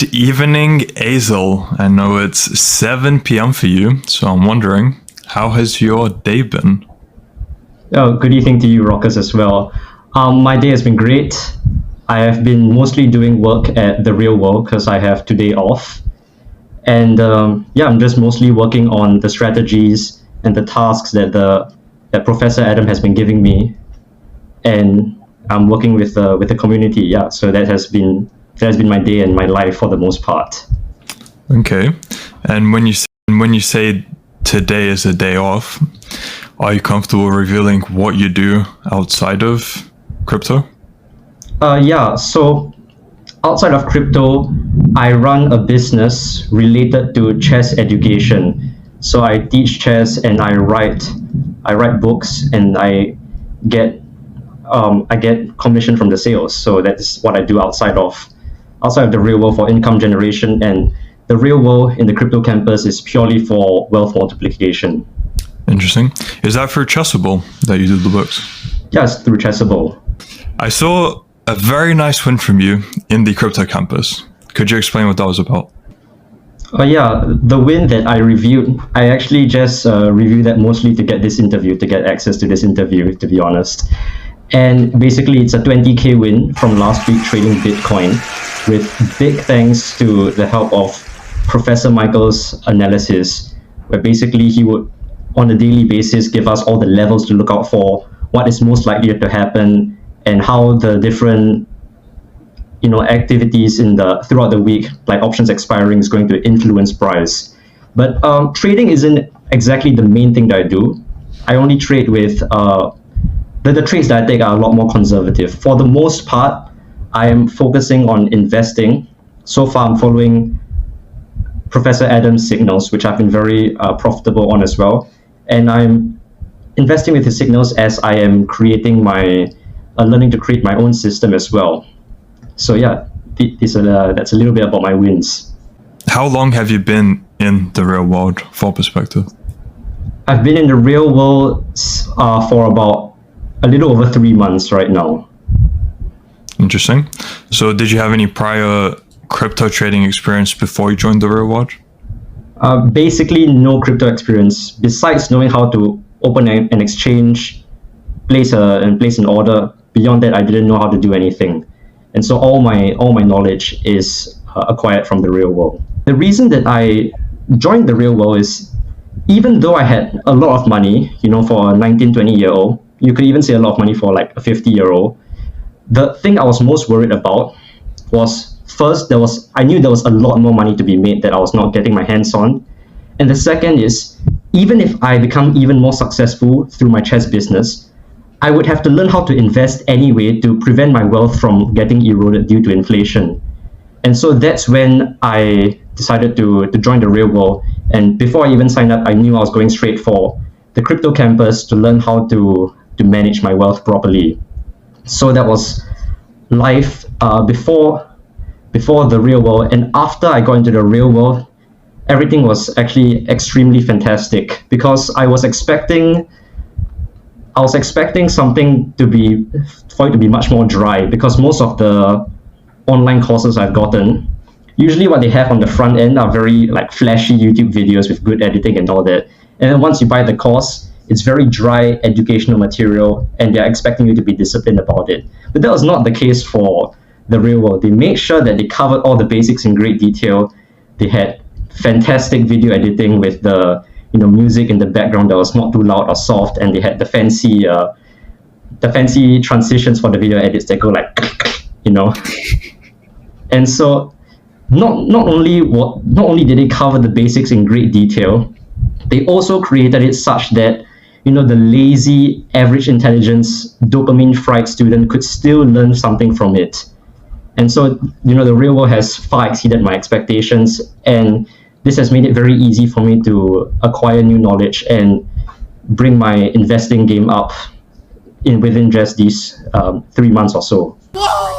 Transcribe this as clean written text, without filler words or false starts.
Good evening, Azel. I know it's 7 p.m. for you, so I'm wondering, how has your day been? Oh, good evening to you, Rockers, as well. My day has been great. I have been mostly doing work at the real world because I have today off. And yeah, I'm just mostly working on the strategies and the tasks that Professor Adam has been giving me. And I'm working with the community. Yeah, so that has been my day and my life for the most part. Okay. And when you say today is a day off, are you comfortable revealing what you do outside of crypto? Yeah, so outside of crypto, I run a business related to chess education. So I teach chess and I write books and I get commission from the sales. So that's what I do outside of the real world for income generation, and the real world in the crypto campus is purely for wealth multiplication. Interesting. Is that for Chessable that you did the books? Yes, through Chessable. I saw a very nice win from you in the crypto campus. Could you explain what that was about? Yeah, the win that I reviewed, I actually just reviewed that mostly to get access to this interview, to be honest. And basically, it's a 20K win from last week trading Bitcoin, with big thanks to the help of Professor Michael's analysis, where basically he would, on a daily basis, give us all the levels to look out for, what is most likely to happen, and how the different activities throughout the week, like options expiring, is going to influence price. But trading isn't exactly the main thing that I do. I only trade with the trades that I take are a lot more conservative. For the most part, I am focusing on investing. So far, I'm following Professor Adam's signals, which I've been very profitable on as well. And I'm investing with his signals as I am learning to create my own system as well. So yeah, that's a little bit about my wins. How long have you been in the real world for perspective? I've been in the real world for about a little over 3 months right now. Interesting. So did you have any prior crypto trading experience before you joined the real world? Basically, no crypto experience besides knowing how to open an exchange, place an order. Beyond that, I didn't know how to do anything, and so all my knowledge is acquired from the real world. The reason that I joined the real world is, even though I had a lot of money, for a 19, 20-year-old, you could even say a lot of money for like a 50-year-old. The thing I was most worried about was, first, I knew there was a lot more money to be made that I was not getting my hands on. And the second is, even if I become even more successful through my chess business, I would have to learn how to invest anyway to prevent my wealth from getting eroded due to inflation. And so that's when I decided to join the real world. And before I even signed up, I knew I was going straight for the crypto campus to learn how to manage my wealth properly. So that was life before the real world. And after I got into the real world, everything was actually extremely fantastic, because I was expecting something for it to be much more dry, because most of the online courses I've gotten, usually what they have on the front end are very flashy YouTube videos with good editing and all that. And then once you buy the course, it's very dry educational material, and they're expecting you to be disciplined about it. But that was not the case for the real world. They made sure that they covered all the basics in great detail. They had fantastic video editing with the music in the background that was not too loud or soft, and they had the fancy transitions for the video edits that go like And so not only did they cover the basics in great detail, they also created it such that the lazy, average intelligence, dopamine fried student could still learn something from it. And so, the real world has far exceeded my expectations, and this has made it very easy for me to acquire new knowledge and bring my investing game up within just these 3 months or so. Whoa!